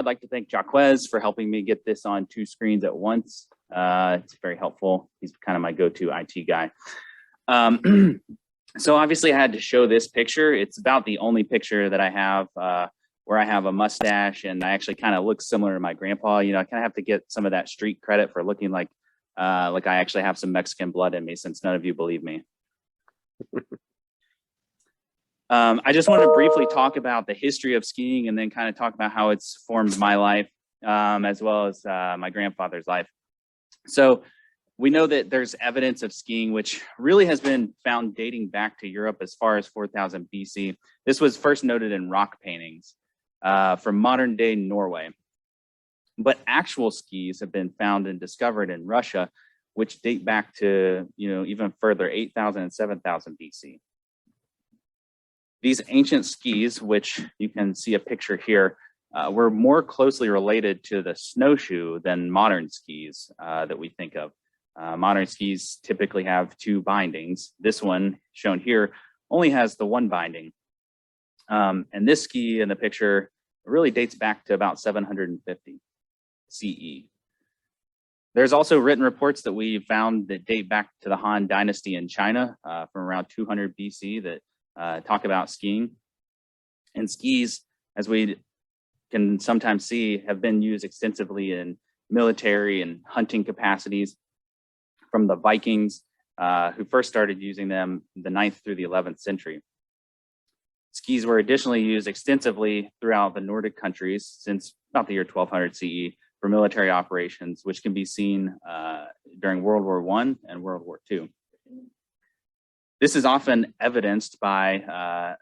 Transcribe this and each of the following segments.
I'd like to thank Jaquez for helping me get this on 2 screens at once. It's very helpful. He's kind of my go-to IT guy. So obviously I had to show this picture. It's about the only picture that I have where I have a mustache and I actually kind of look similar to my grandpa. You know, I kind of have to get some of that street credit for looking like I actually have some Mexican blood in me, since none of you believe me. I just want to briefly talk about the history of skiing and then kind of talk about how it's formed my life, as well as my grandfather's life. So we know that there's evidence of skiing, which really has been found dating back to Europe as far as 4000 BC. This was first noted in rock paintings from modern day Norway. But actual skis have been found and discovered in Russia, which date back to, even further, 8000 and 7000 BC. These ancient skis, which you can see a picture here, were more closely related to the snowshoe than modern skis that we think of. Modern skis typically have 2 bindings. This one shown here only has the 1 binding. And this ski in the picture really dates back to about 750 CE. There's also written reports that we found that date back to the Han Dynasty in China from around 200 BC that talk about skiing. And skis, as we can sometimes see, have been used extensively in military and hunting capacities from the Vikings, who first started using them in the 9th through the 11th century. Skis were additionally used extensively throughout the Nordic countries since about the year 1200 CE for military operations, which can be seen during World War I and World War II. This is often evidenced by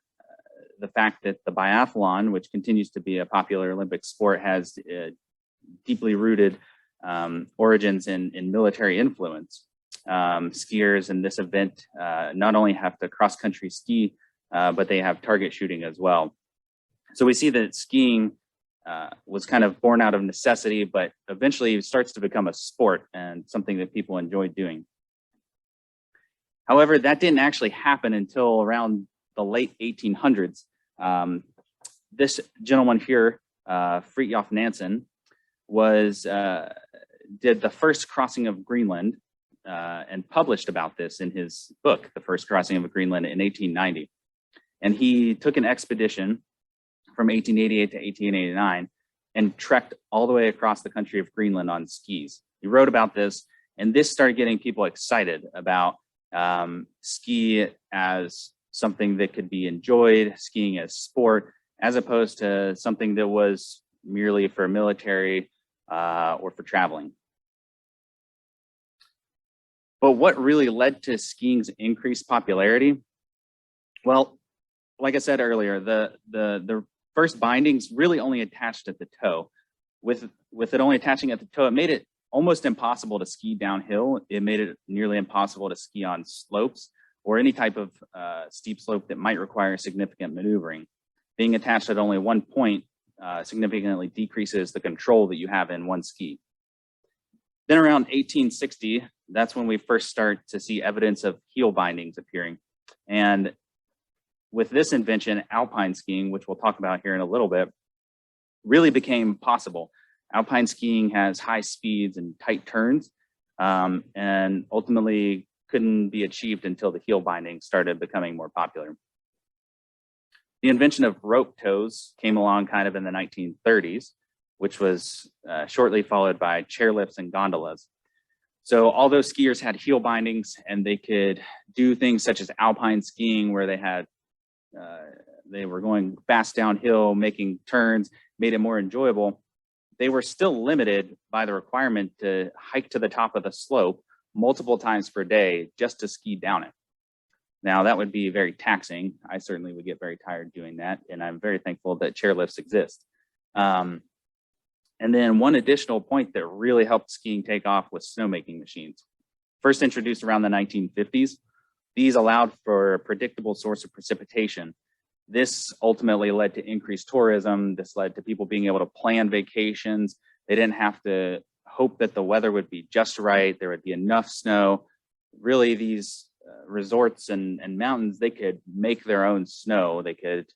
the fact that the biathlon, which continues to be a popular Olympic sport, has deeply rooted origins in military influence. Skiers in this event not only have to cross-country ski, but they have target shooting as well. So we see that skiing was kind of born out of necessity, but eventually starts to become a sport and something that people enjoy doing. However, that didn't actually happen until around the late 1800s. This gentleman here, Fridtjof Nansen, did the first crossing of Greenland and published about this in his book, The First Crossing of Greenland, in 1890. And he took an expedition from 1888 to 1889 and trekked all the way across the country of Greenland on skis. He wrote about this, and this started getting people excited about ski as something that could be enjoyed, skiing as sport, as opposed to something that was merely for military or for traveling. But what really led to skiing's increased popularity? Well, like I said earlier, the first bindings really only attached at the toe. With it only attaching at the toe, it made it almost impossible to ski downhill. It made it nearly impossible to ski on slopes or any type of steep slope that might require significant maneuvering. Being attached at only 1 point significantly decreases the control that you have in one ski. Then around 1860, that's when we first start to see evidence of heel bindings appearing. And with this invention, alpine skiing, which we'll talk about here in a little bit, really became possible. Alpine skiing has high speeds and tight turns, and ultimately couldn't be achieved until the heel binding started becoming more popular. The invention of rope toes came along kind of in the 1930s, which was shortly followed by chairlifts and gondolas. So all those skiers had heel bindings, and they could do things such as alpine skiing, where they were going fast downhill, making turns, made it more enjoyable. They were still limited by the requirement to hike to the top of the slope multiple times per day just to ski down it. Now, that would be very taxing. I certainly would get very tired doing that, and I'm very thankful that chairlifts exist. And then one additional point that really helped skiing take off was snowmaking machines. First introduced around the 1950s, these allowed for a predictable source of precipitation. This ultimately led to increased tourism. This led to people being able to plan vacations. They didn't have to hope that the weather would be just right, there would be enough snow. Really, these resorts and mountains, they could make their own snow. They could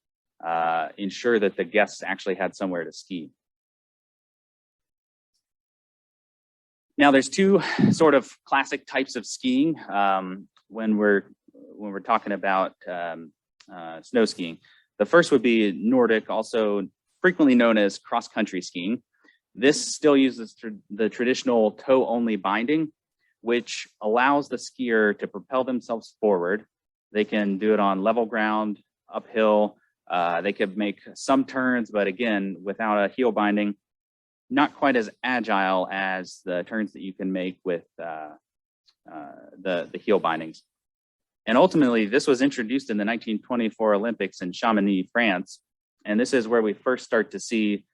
ensure that the guests actually had somewhere to ski. Now, there's two sort of classic types of skiing when we're talking about snow skiing. The first would be Nordic, also frequently known as cross-country skiing. This still uses the traditional toe-only binding, which allows the skier to propel themselves forward. They can do it on level ground, uphill. They could make some turns, but again, without a heel binding, not quite as agile as the turns that you can make with the heel bindings. And ultimately, this was introduced in the 1924 Olympics in Chamonix, France. And this is where we first start to see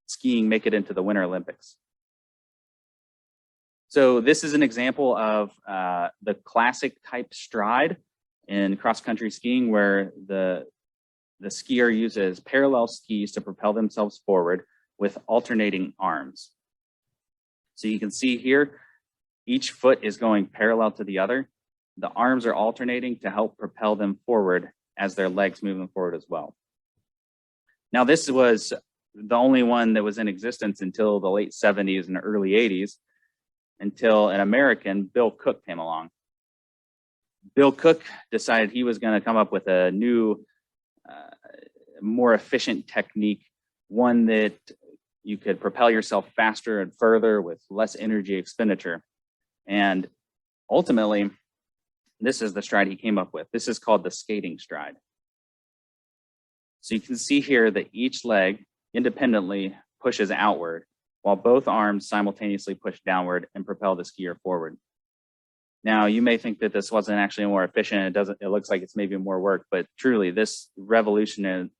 skiing make it into the Winter Olympics. So this is an example of the classic type stride in cross-country skiing, where the skier uses parallel skis to propel themselves forward with alternating arms. So you can see here, each foot is going parallel to the other. The arms are alternating to help propel them forward as their legs move them forward as well. Now, this was the only one that was in existence until the late 70s and early 80s, until an American, Bill Cook, came along. Bill Cook decided he was going to come up with a new, more efficient technique, one that you could propel yourself faster and further with less energy expenditure. And ultimately, this is the stride he came up with. This is called the skating stride. So you can see here that each leg independently pushes outward, while both arms simultaneously push downward and propel the skier forward. Now, you may think that this wasn't actually more efficient. It looks like it's maybe more work, but truly this revolutionized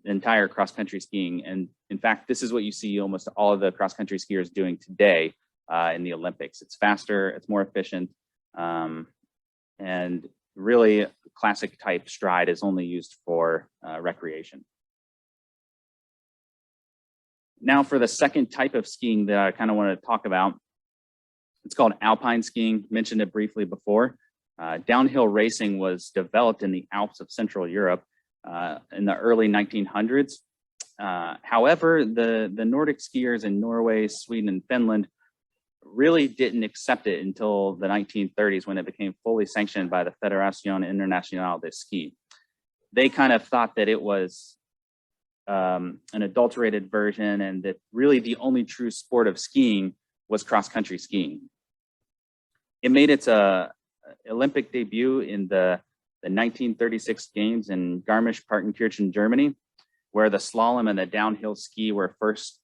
the entire cross-country skiing. And in fact, this is what you see almost all of the cross-country skiers doing today in the Olympics. It's faster, it's more efficient, and really classic type stride is only used for recreation. Now for the second type of skiing that I kind of want to talk about, it's called alpine skiing. Mentioned it briefly before. Downhill racing was developed in the Alps of Central Europe in the early 1900s. However, the Nordic skiers in Norway, Sweden, and Finland really didn't accept it until the 1930s, when it became fully sanctioned by the Fédération Internationale de Ski. They kind of thought that it was an adulterated version, and that really the only true sport of skiing was cross-country skiing. It made its Olympic debut in the 1936 games in Garmisch-Partenkirchen, Germany, where the slalom and the downhill ski were first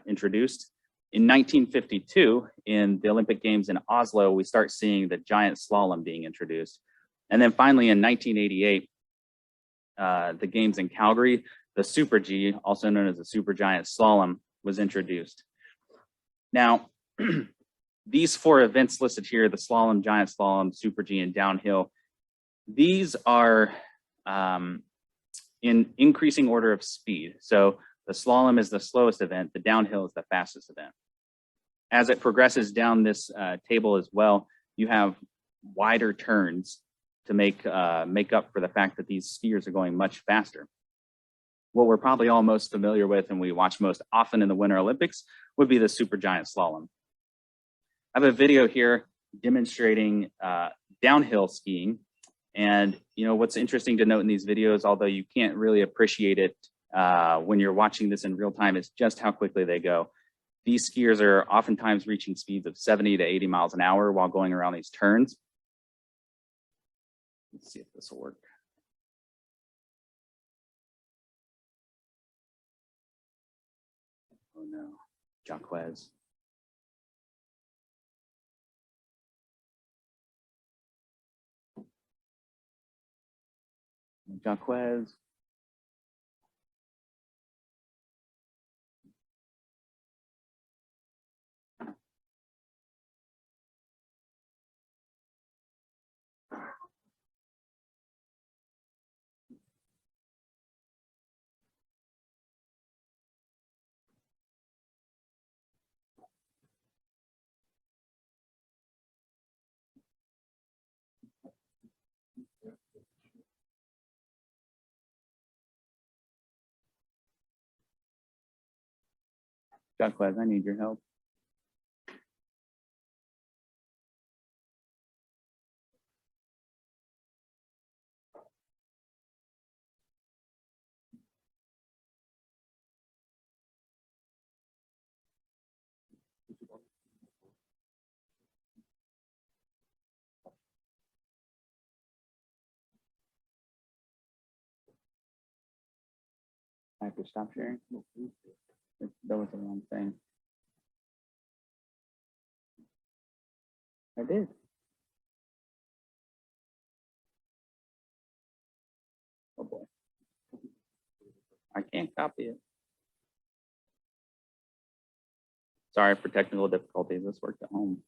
introduced. In 1952, in the Olympic Games in Oslo, we start seeing the giant slalom being introduced. And then finally in 1988, the games in Calgary, the Super G, also known as the Supergiant Slalom, was introduced. Now, these four events listed here, the slalom, giant slalom, Super G, and downhill, these are in increasing order of speed. So the slalom is the slowest event, the downhill is the fastest event. As it progresses down this table as well, you have wider turns to make up for the fact that these skiers are going much faster. What we're probably all most familiar with and we watch most often in the Winter Olympics would be the Supergiant Slalom. I have a video here demonstrating downhill skiing. And what's interesting to note in these videos, although you can't really appreciate it when you're watching this in real time, is just how quickly they go. These skiers are oftentimes reaching speeds of 70 to 80 miles an hour while going around these turns. Let's see if this will work. Oh no, Jaquez. Jaquez. Jacques, I need your help. I have to stop sharing. That was the wrong thing. I did. Oh boy. I can't copy it. Sorry for technical difficulties. This worked at home.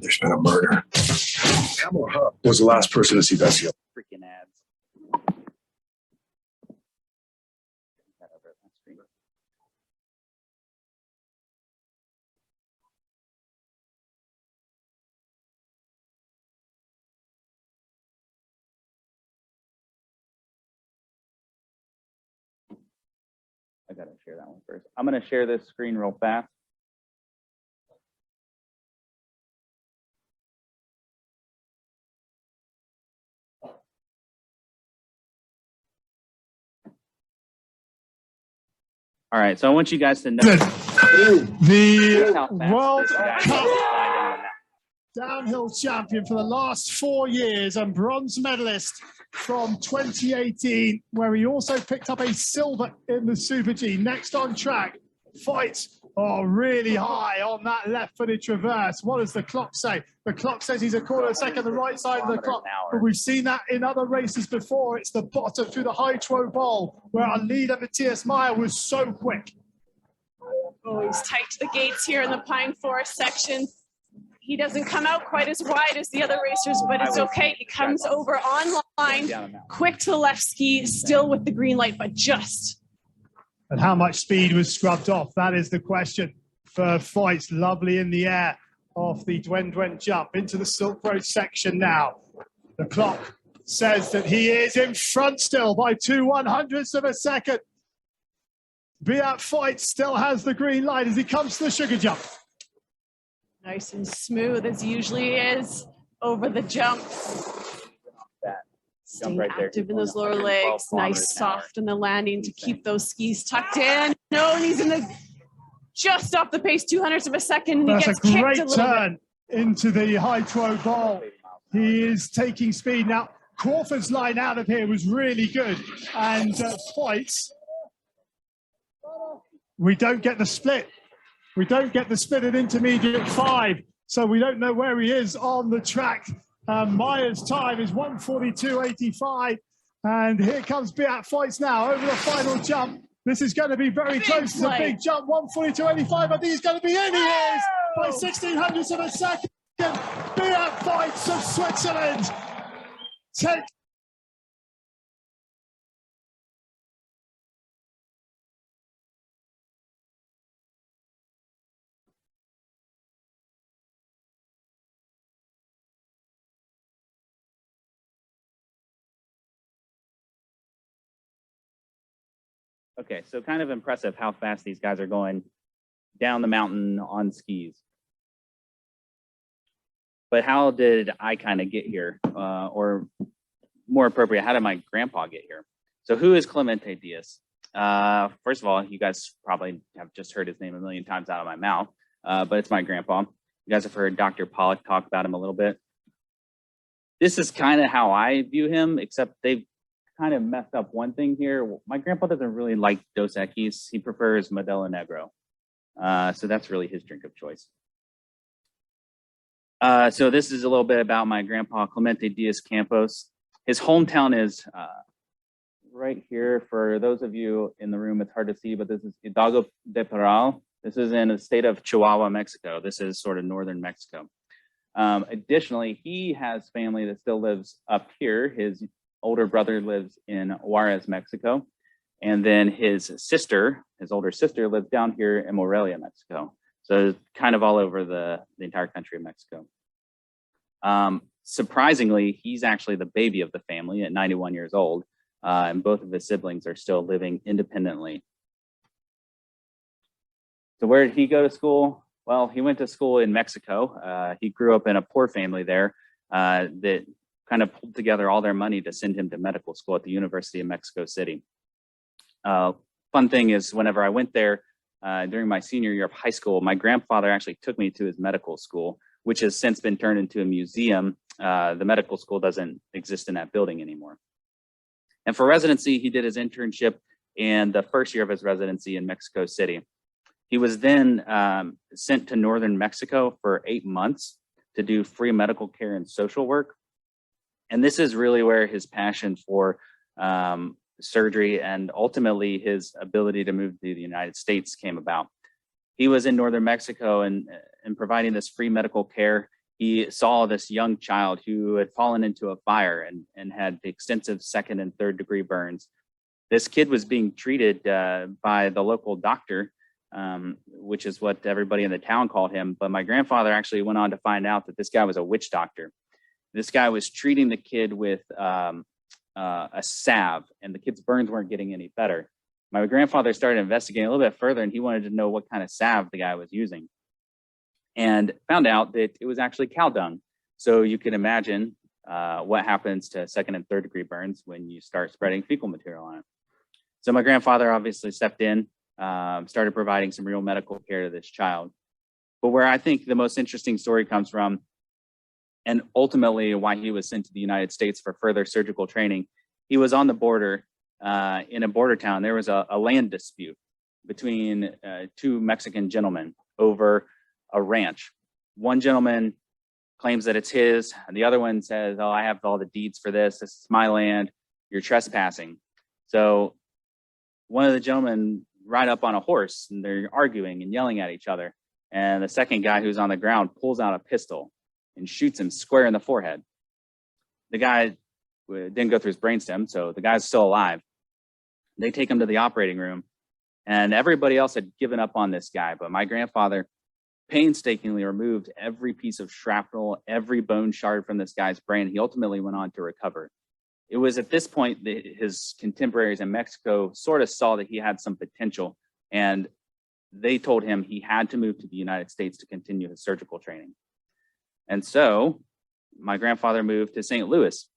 There's been a murder. Pamela Huff was the last person to see Bessie. Freaking ads. I gotta share that one first. I'm gonna share this screen real fast. All right, so I want you guys to know the World Cup downhill champion for the last 4 years and bronze medalist from 2018, where he also picked up a silver in the Super G. Next on track, fights are really high on that left-footed traverse. What does the clock say? The clock says he's a quarter of a second the right side of the clock, but we've seen that in other races before. It's the bottom through the High-Tro Bowl, where our leader, Matthias Meyer, was so quick. Oh, he's tight to the gates here in the Pine Forest section. He doesn't come out quite as wide as the other racers, but it's okay. He comes over online, quick to the left ski, still with the green light, but just. And how much speed was scrubbed off? That is the question for fights. Lovely in the air off the Dwen Dwen jump into the Silk Road section now. The clock says that he is in front still by 2/100ths of a second. Beat Fight still has the green light as he comes to the sugar jump. Nice and smooth as usually is over the jump. Staying active in those lower legs, nice soft in the landing to keep those skis tucked in. No, and he's in the just off the pace, 2/100ths of a second. And that's he gets a great kicked a turn into the High-Tro Bowl. He is taking speed now. Crawford's line out of here was really good, and Fights. We don't get the split. We don't get the split at intermediate 5, so we don't know where he is on the track. Meyer's time is 1:42.85, and here comes Beat Fights now over the final jump. This is going to be very close. It's a big jump, 1:42.85. I think he's going to be in. He is by 1600ths of a second. Beat Fights of Switzerland take. Okay, so kind of impressive how fast these guys are going down the mountain on skis. But how did I kind of get here? Or more appropriate, how did my grandpa get here? So who is Clemente Diaz? First of all, you guys probably have just heard his name a million times out of my mouth, but it's my grandpa. You guys have heard Dr. Pollock talk about him a little bit. This is kind of how I view him, except they've kind of messed up one thing here. My grandpa doesn't really like Dos Equis. He prefers Modelo Negro. So that's really his drink of choice. So this is a little bit about my grandpa, Clemente Diaz Campos. His hometown is right here. For those of you in the room, it's hard to see, but this is Hidalgo de Parral. This is in the state of Chihuahua, Mexico. This is sort of northern Mexico. Additionally, he has family that still lives up here. His older brother lives in Juarez, Mexico. And then his sister, his older sister, lives down here in Morelia, Mexico. So kind of all over the entire country of Mexico. Surprisingly, he's actually the baby of the family at 91 years old. And both of his siblings are still living independently. So where did he go to school? Well, he went to school in Mexico. He grew up in a poor family there that kind of pulled together all their money to send him to medical school at the University of Mexico City. Fun thing is, whenever I went there during my senior year of high school, my grandfather actually took me to his medical school, which has since been turned into a museum. The medical school doesn't exist in that building anymore. And for residency, he did his internship in the first year of his residency in Mexico City. He was then sent to northern Mexico for 8 months to do free medical care and social work. And this is really where his passion for surgery and ultimately his ability to move to the United States came about. He was in northern Mexico and providing this free medical care. He saw this young child who had fallen into a fire and had extensive second and third degree burns. This kid was being treated by the local doctor, which is what everybody in the town called him. But my grandfather actually went on to find out that this guy was a witch doctor. This guy was treating the kid with a salve, and the kid's burns weren't getting any better. My grandfather started investigating a little bit further, and he wanted to know what kind of salve the guy was using, and found out that it was actually cow dung. So you can imagine what happens to second and third degree burns when you start spreading fecal material on it. So my grandfather obviously stepped in, started providing some real medical care to this child. But where I think the most interesting story comes from, and ultimately why he was sent to the United States for further surgical training, he was on the border in a border town. There was a land dispute between two Mexican gentlemen over a ranch. One gentleman claims that it's his, and the other one says, "Oh, I have all the deeds for this. This is my land. You're trespassing." So one of the gentlemen ride up on a horse, and they're arguing and yelling at each other. And the second guy, who's on the ground, pulls out a pistol and shoots him square in the forehead. The guy didn't go through his brainstem, so the guy's still alive. They take him to the operating room, and everybody else had given up on this guy, but my grandfather painstakingly removed every piece of shrapnel, every bone shard from this guy's brain. He ultimately went on to recover. It was at this point that his contemporaries in Mexico sort of saw that he had some potential, and they told him he had to move to the United States to continue his surgical training. And so my grandfather moved to St. Louis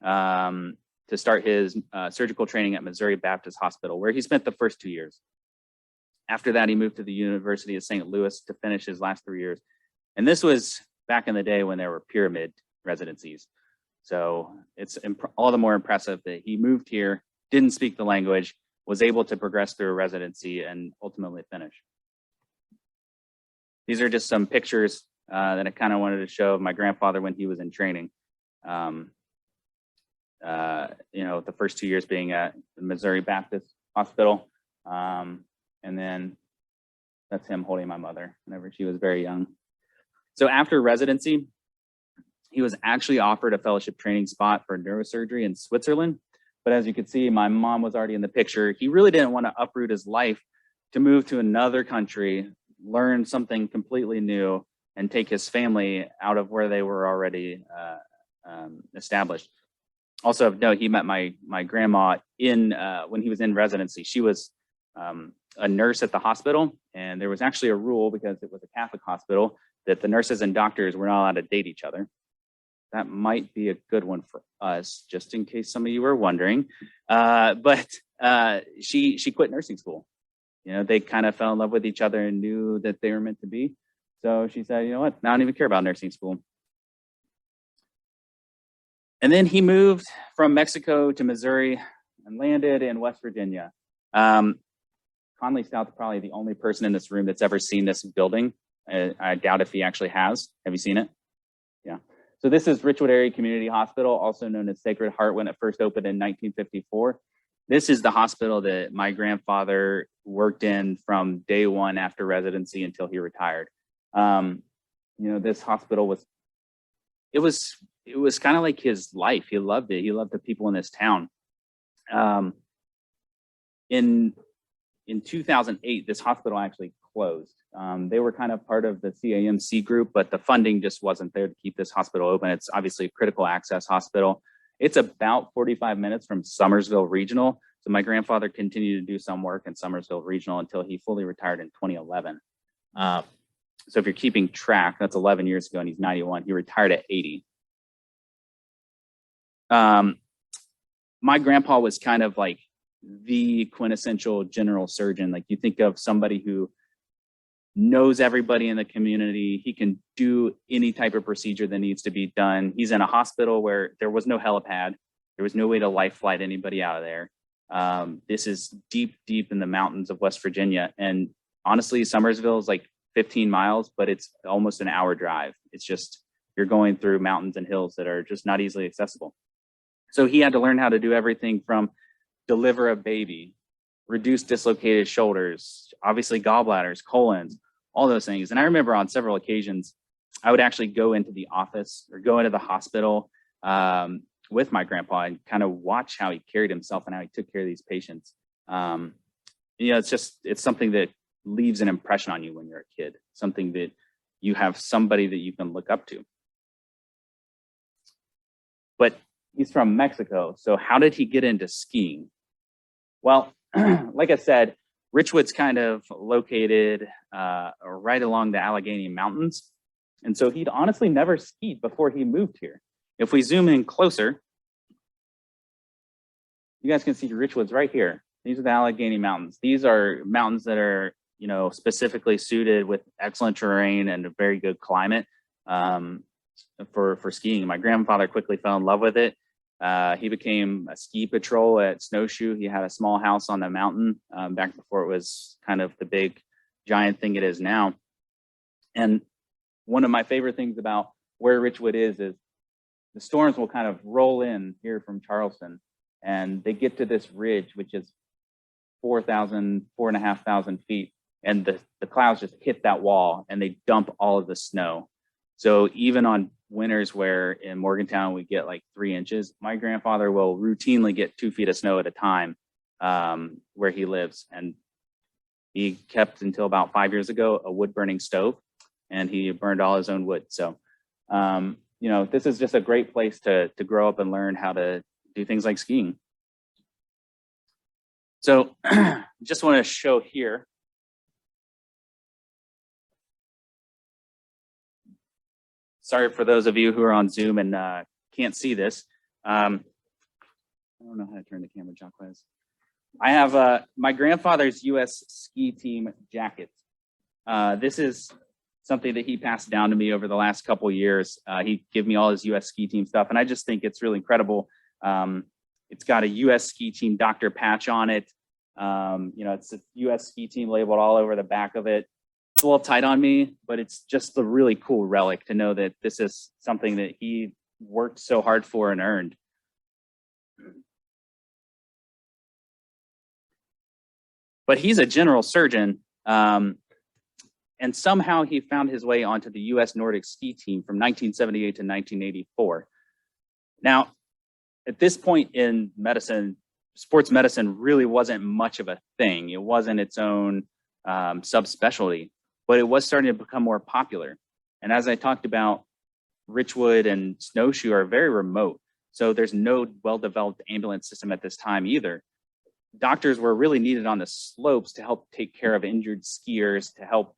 to start his surgical training at Missouri Baptist Hospital, where he spent the first 2 years. After that, he moved to the University of St. Louis to finish his last 3 years. And this was back in the day when there were pyramid residencies. So it's all the more impressive that he moved here, didn't speak the language, was able to progress through a residency and ultimately finish. These are just some pictures that I kind of wanted to show of my grandfather when he was in training. The first 2 years being at the Missouri Baptist Hospital. And then that's him holding my mother whenever she was very young. So after residency, he was actually offered a fellowship training spot for neurosurgery in Switzerland. But as you can see, my mom was already in the picture. He really didn't want to uproot his life to move to another country, learn something completely new, and take his family out of where they were already established. Also of note, he met my grandma when he was in residency. She was a nurse at the hospital, and there was actually a rule, because it was a Catholic hospital, that the nurses and doctors were not allowed to date each other. That might be a good one for us, just in case some of you were wondering. But she quit nursing school. They kind of fell in love with each other and knew that they were meant to be. So she said, "You know what? I don't even care about nursing school." And then he moved from Mexico to Missouri and landed in West Virginia. Conley Stout's probably the only person in this room that's ever seen this building. I doubt if he actually has. Have you seen it? Yeah. So this is Richwood Area Community Hospital, also known as Sacred Heart, when it first opened in 1954. This is the hospital that my grandfather worked in from day one after residency until he retired. This hospital was kind of like his life. He loved it. He loved the people in this town. In 2008, this hospital actually closed. They were kind of part of the CAMC group, but the funding just wasn't there to keep this hospital open. It's obviously a critical access hospital. It's about 45 minutes from Summersville Regional. So my grandfather continued to do some work in Summersville Regional until he fully retired in 2011. So if you're keeping track, that's 11 years ago and he's 91. He retired at 80. My grandpa was kind of like the quintessential general surgeon. Like, you think of somebody who knows everybody in the community. He can do any type of procedure that needs to be done. He's in a hospital where there was no helipad. There was no way to life flight anybody out of there. This is deep, deep in the mountains of West Virginia. And honestly, Summersville is like 15 miles, but it's almost an hour drive. It's just, you're going through mountains and hills that are just not easily accessible. So he had to learn how to do everything from deliver a baby, reduce dislocated shoulders, obviously gallbladders, colons, all those things. And I remember on several occasions, I would actually go into the office or go into the hospital with my grandpa and kind of watch how he carried himself and how he took care of these patients. It's something that leaves an impression on you when you're a kid, something that you have somebody that you can look up to. But he's from Mexico, so how did he get into skiing? Well, like I said, Richwood's kind of located right along the Allegheny Mountains. And so he'd honestly never skied before he moved here. If we zoom in closer, you guys can see Richwood's right here. These are the Allegheny Mountains. These are mountains that are, specifically suited with excellent terrain and a very good climate for skiing. My grandfather quickly fell in love with it. He became a ski patrol at Snowshoe. He had a small house on the mountain back before it was kind of the big giant thing it is now. And one of my favorite things about where Richwood is the storms will kind of roll in here from Charleston, and they get to this ridge, which is 4,500 feet. And the clouds just hit that wall and they dump all of the snow. So even on winters where in Morgantown we get like 3 inches, my grandfather will routinely get 2 feet of snow at a time where he lives. And he kept, until about 5 years ago, a wood burning stove, and he burned all his own wood. So, this is just a great place to grow up and learn how to do things like skiing. So just want to show here. Sorry for those of you who are on Zoom and can't see this. I don't know how to turn the camera, Jacques. I have my grandfather's U.S. ski team jacket. This is something that he passed down to me over the last couple of years. He gave me all his U.S. ski team stuff, and I just think it's really incredible. It's got a U.S. ski team doctor patch on it. It's a U.S. ski team labeled all over the back of it. It's a little tight on me, but it's just a really cool relic to know that this is something that he worked so hard for and earned. But he's a general surgeon, and somehow he found his way onto the U.S. Nordic ski team from 1978 to 1984. Now, at this point in medicine, sports medicine really wasn't much of a thing. It wasn't its own subspecialty, but it was starting to become more popular. And as I talked about, Richwood and Snowshoe are very remote. So there's no well-developed ambulance system at this time either. Doctors were really needed on the slopes to help take care of injured skiers, to help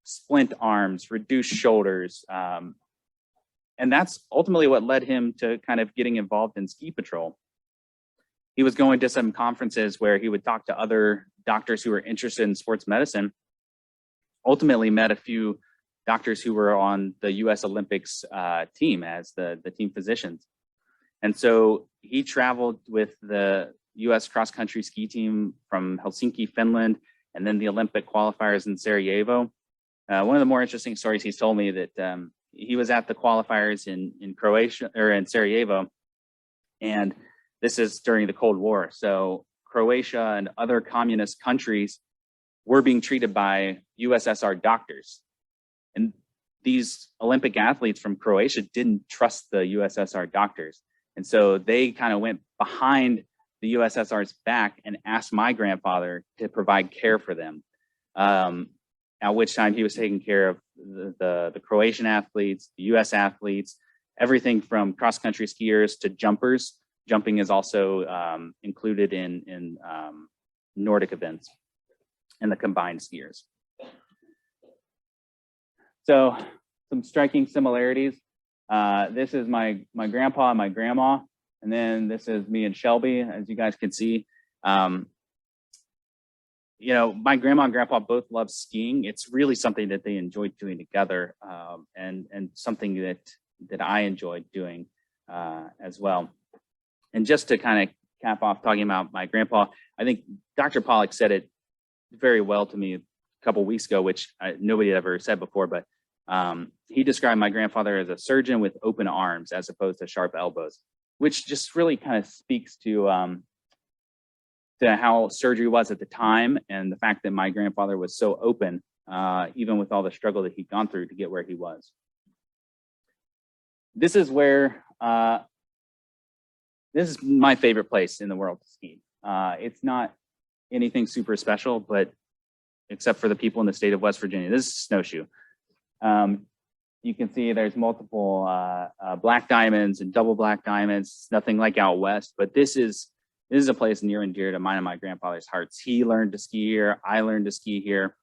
splint arms, reduce shoulders. And that's ultimately what led him to kind of getting involved in ski patrol. He was going to some conferences where he would talk to other doctors who were interested in sports medicine. Ultimately met a few doctors who were on the U.S. Olympics team as the team physicians. And so he traveled with the US cross country ski team from Helsinki, Finland, and then the Olympic qualifiers in Sarajevo. One of the more interesting stories he's told me that he was at the qualifiers in Croatia or in Sarajevo, and this is during the Cold War. So Croatia and other communist countries were being treated by USSR doctors. And these Olympic athletes from Croatia didn't trust the USSR doctors. And so they kind of went behind the USSR's back and asked my grandfather to provide care for them. At which time he was taking care of the Croatian athletes, the US athletes, everything from cross-country skiers to jumpers. Jumping is also included in Nordic events and the combined skiers. So some striking similarities. This is my grandpa and my grandma, and then this is me and Shelby, as you guys can see. You know, my grandma and grandpa both love skiing. It's really something that they enjoyed doing together, and something that I enjoyed doing as well. And just to kind of cap off talking about my grandpa, I think Dr. Pollack said it very well to me a couple weeks ago, which nobody had ever said before, but he described my grandfather as a surgeon with open arms as opposed to sharp elbows, which just really kind of speaks to how surgery was at the time, and the fact that my grandfather was so open, even with all the struggle that he'd gone through to get where he was. This is where, this is my favorite place in the world to ski. It's not anything super special, but except for the people in the state of West Virginia. This is Snowshoe. You can see there's multiple black diamonds and double black diamonds, nothing like out west, but this is a place near and dear to mine and my grandfather's hearts. He learned to ski here. I learned to ski here.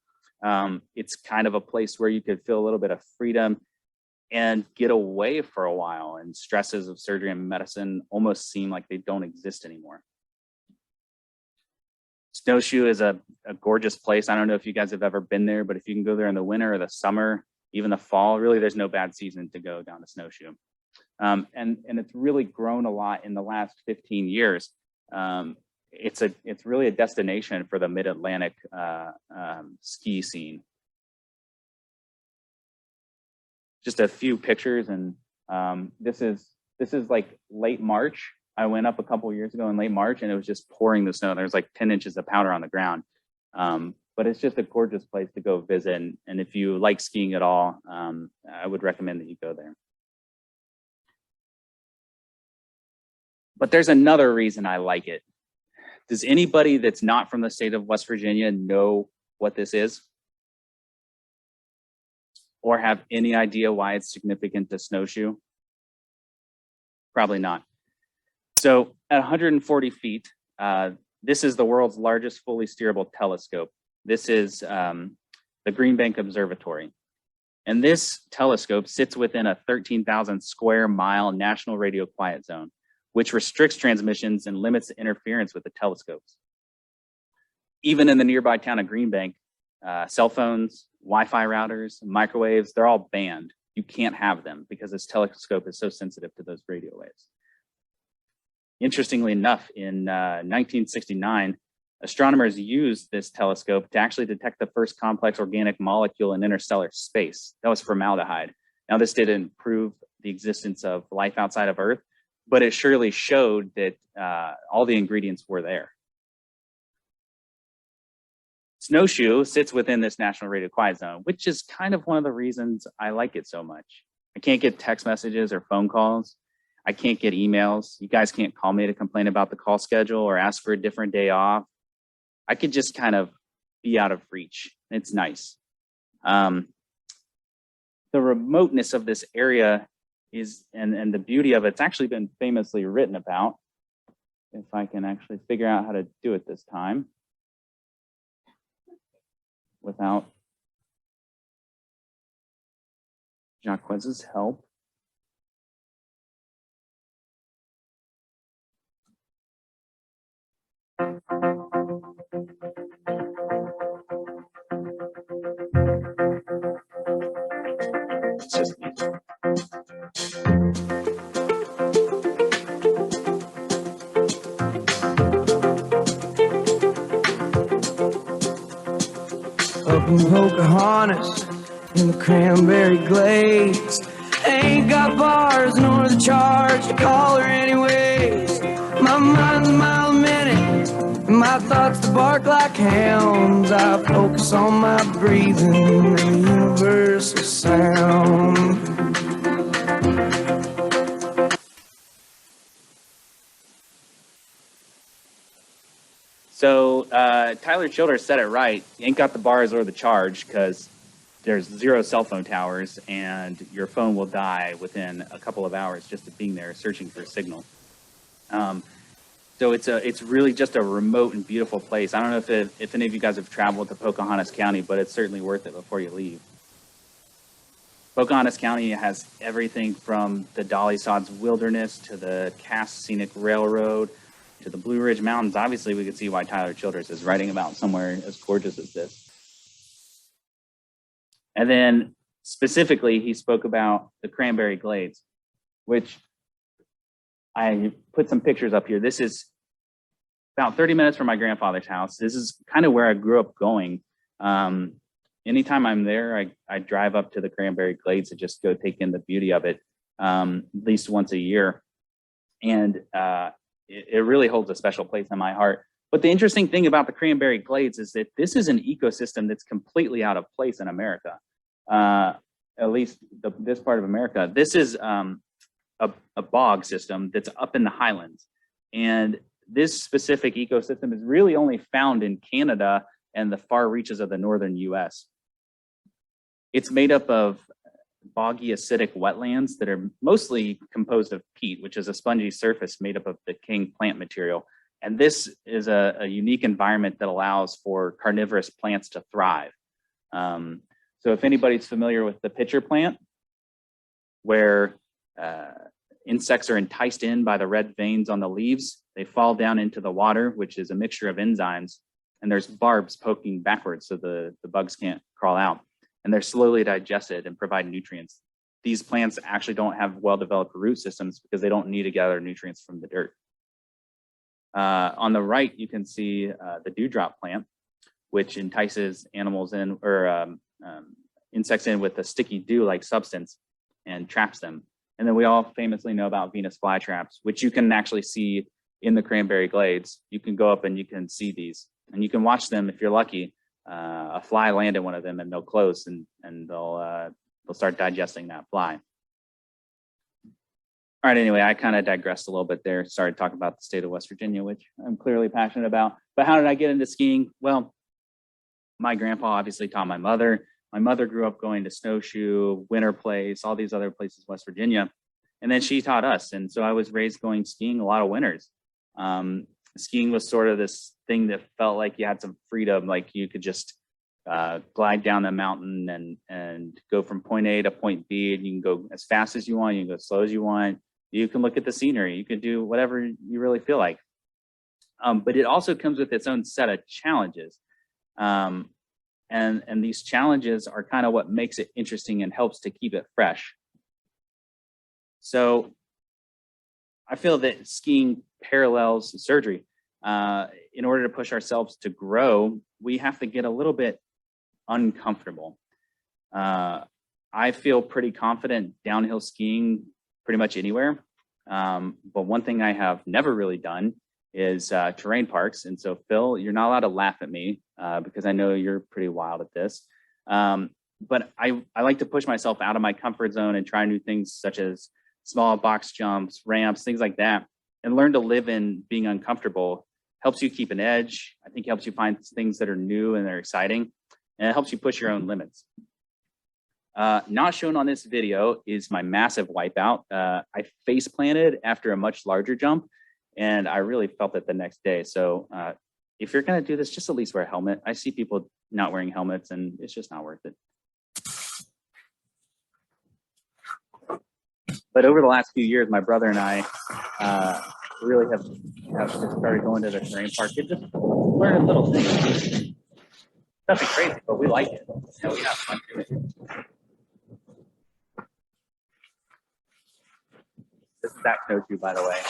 It's kind of a place where you could feel a little bit of freedom and get away for a while, and stresses of surgery and medicine almost seem like they don't exist anymore. Snowshoe is a gorgeous place. I don't know if you guys have ever been there, but if you can go there in the winter or the summer, even the fall, really there's no bad season to go down to Snowshoe. And it's really grown a lot in the last 15 years. It's really a destination for the mid-Atlantic ski scene. Just a few pictures, and this is like late March. I went up a couple of years ago in late March, and it was just pouring the snow. There's like 10 inches of powder on the ground. But it's just a gorgeous place to go visit. And if you like skiing at all, I would recommend that you go there. But there's another reason I like it. Does anybody that's not from the state of West Virginia know what this is? Or have any idea why it's significant to Snowshoe? Probably not. So at 140 feet, this is the world's largest fully steerable telescope. This is the Green Bank Observatory. And this telescope sits within a 13,000 square mile national radio quiet zone, which restricts transmissions and limits the interference with the telescopes. Even in the nearby town of Green Bank, cell phones, Wi-Fi routers, microwaves, they're all banned. You can't have them because this telescope is so sensitive to those radio waves. Interestingly enough, in 1969, astronomers used this telescope to actually detect the first complex organic molecule in interstellar space. That was formaldehyde. Now, this didn't prove the existence of life outside of Earth, but it surely showed that all the ingredients were there. Snowshoe sits within this national radio quiet zone, which is kind of one of the reasons I like it so much. I can't get text messages or phone calls. I can't get emails. You guys can't call me to complain about the call schedule or ask for a different day off. I could just kind of be out of reach. It's nice. The remoteness of this area is, and the beauty of it's actually been famously written about. If I can actually figure out how to do it this time without Jacquez's help. It's just up in Pocahontas in the cranberry glades. Ain't got bars nor the charge to call her anyways. My mind's a mile a minute, and my thoughts to bark like hounds. I focus on my breathing and the universal sound. So Tyler Childers said it right. You ain't got the bars or the charge because there's 0 cell phone towers and your phone will die within a couple of hours just of being there searching for a signal. So it's really just a remote and beautiful place. I don't know if any of you guys have traveled to Pocahontas County, but it's certainly worth it before you leave. Pocahontas County has everything from the Dolly Sods Wilderness to the Cass Scenic Railroad to the Blue Ridge Mountains. Obviously, we could see why Tyler Childers is writing about somewhere as gorgeous as this. And then specifically, he spoke about the Cranberry Glades, which I put some pictures up here. This is about 30 minutes from my grandfather's house. This is kind of where I grew up going. Anytime I'm there, I drive up to the Cranberry Glades to just go take in the beauty of it, at least once a year. And it really holds a special place in my heart. But the interesting thing about the Cranberry Glades is that this is an ecosystem that's completely out of place in America, at least this part of America. This is a bog system that's up in the highlands. And this specific ecosystem is really only found in Canada and the far reaches of the northern US. It's made up of boggy acidic wetlands that are mostly composed of peat, which is a spongy surface made up of decaying plant material. And this is a unique environment that allows for carnivorous plants to thrive. So if anybody's familiar with the pitcher plant, where insects are enticed in by the red veins on the leaves, they fall down into the water, which is a mixture of enzymes, and there's barbs poking backwards so the bugs can't crawl out. And they're slowly digested and provide nutrients. These plants actually don't have well-developed root systems because they don't need to gather nutrients from the dirt. On the right, you can see the dewdrop plant, which entices animals in or insects in with a sticky dew-like substance and traps them. And then we all famously know about Venus flytraps, which you can actually see in the Cranberry Glades. You can go up and you can see these, and you can watch them if you're lucky. A fly landed one of them and they'll close and they'll start digesting that fly. All right, anyway, I kind of digressed a little bit there, started talking about the state of West Virginia, which I'm clearly passionate about. But how did I get into skiing? Well, my grandpa obviously taught my mother. My mother grew up going to Snowshoe, Winter Place, all these other places, West Virginia. And then she taught us. And so I was raised going skiing a lot of winters. Skiing was sort of this thing that felt like you had some freedom, like you could just glide down the mountain and go from point A to point B, and you can go as fast as you want, you can go as slow as you want, you can look at the scenery, you can do whatever you really feel like. But it also comes with its own set of challenges. And these challenges are kind of what makes it interesting and helps to keep it fresh. So I feel that skiing parallels surgery. In order to push ourselves to grow, we have to get a little bit uncomfortable. I feel pretty confident downhill skiing pretty much anywhere. But one thing I have never really done is terrain parks. And so, Phil, you're not allowed to laugh at me because I know you're pretty wild at this. But I like to push myself out of my comfort zone and try new things such as small box jumps, ramps, things like that, and learn to live in being uncomfortable. Helps you keep an edge. I think it helps you find things that are new and they're exciting, and it helps you push your own limits. Not shown on this video is my massive wipeout. I face planted after a much larger jump, and I really felt it the next day. So if you're gonna do this, just at least wear a helmet. I see people not wearing helmets and it's just not worth it. But over the last few years, my brother and I really have just started going to the terrain park and just learning little things. Nothing crazy, but we like it. You know, we have fun doing it. This is that snowshoe, by the way.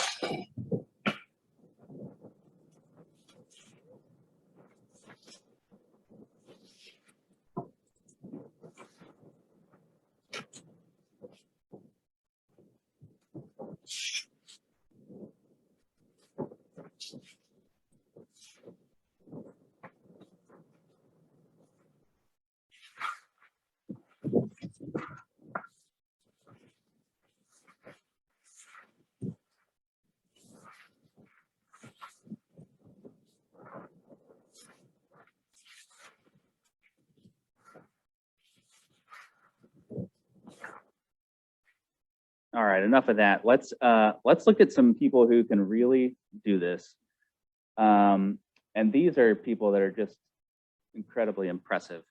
right, enough of that. Let's look at some people who can really do this. And these are people that are just incredibly impressive.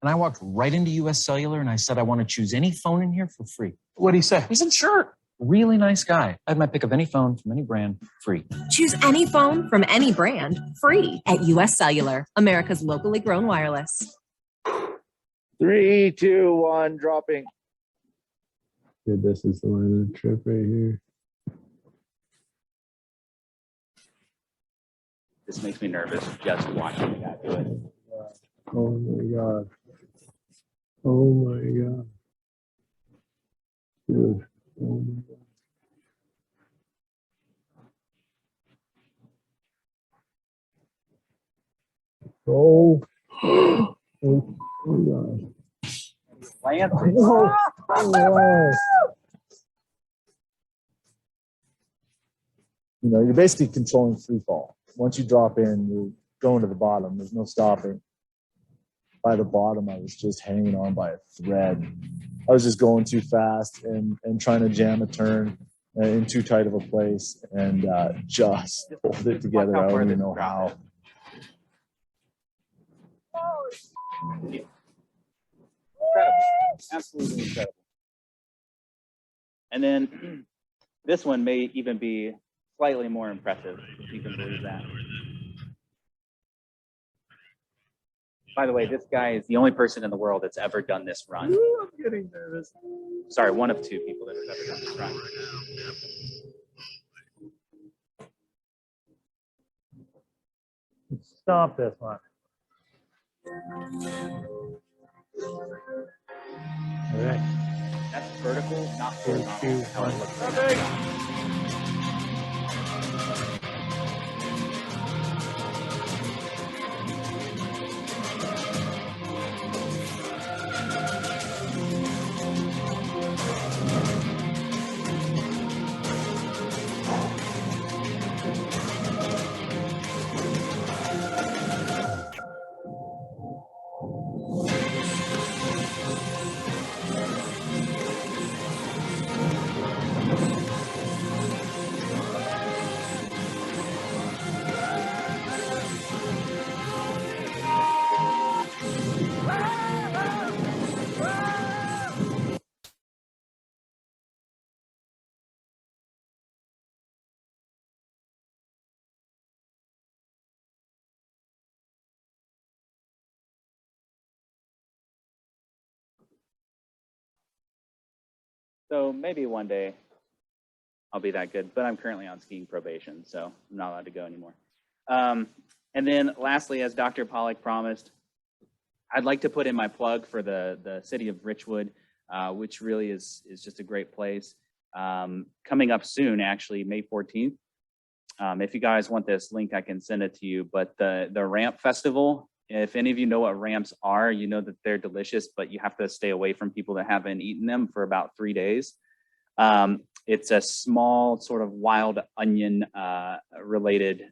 And I walked right into US Cellular and I said, I want to choose any phone in here for free. What'd he say? He said, sure. Really nice guy. I had my pick of any phone from any brand, free. Choose any phone from any brand, free at US Cellular, America's locally grown wireless. 3, 2, 1, dropping. Dude, this is the line of the trip right here. This makes me nervous just watching the guy do it. Oh my god. Oh my god. Dude. Oh my god. Oh. Oh my god. Lancing. Oh. You know, you're basically controlling free fall. Once you drop in, you're going to the bottom. There's no stopping. By the bottom, I was just hanging on by a thread. I was just going too fast and trying to jam a turn in too tight of a place and just hold it together. I don't even know how. Incredible. Absolutely incredible. And then this one may even be slightly more impressive, if you can believe that. By the way, this guy is the only person in the world that's ever done this run. Ooh, I'm getting nervous. Sorry, one of 2 people that have ever done this run. Stop this one. All right. That's vertical, not horizontal. How it looks like. So maybe one day I'll be that good, but I'm currently on skiing probation, so I'm not allowed to go anymore. And then lastly, as Dr. Pollack promised, I'd like to put in my plug for the city of Richwood, which really is just a great place. Coming up soon, actually, May 14th. If you guys want this link, I can send it to you. But the Ramp Festival, if any of you know what ramps are, you know that they're delicious, but you have to stay away from people that haven't eaten them for about 3 days. It's a small sort of wild onion related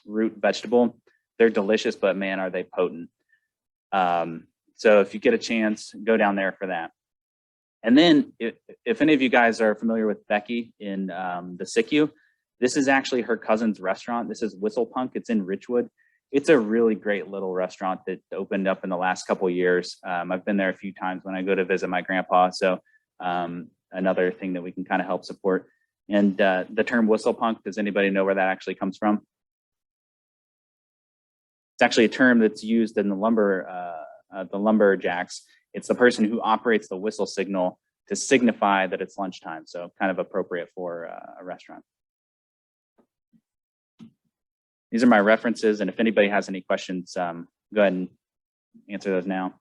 root vegetable. They're delicious, but man, are they potent. So if you get a chance, go down there for that. And then if any of you guys are familiar with Becky in the SICU, this is actually her cousin's restaurant. This is Whistle Punk. It's in Richwood. It's a really great little restaurant that opened up in the last couple of years. I've been there a few times when I go to visit my grandpa. So another thing that we can kind of help support. And the term whistle punk, does anybody know where that actually comes from? It's actually a term that's used in the lumberjacks. It's the person who operates the whistle signal to signify that it's lunchtime. So kind of appropriate for a restaurant. These are my references. And if anybody has any questions, go ahead and answer those now.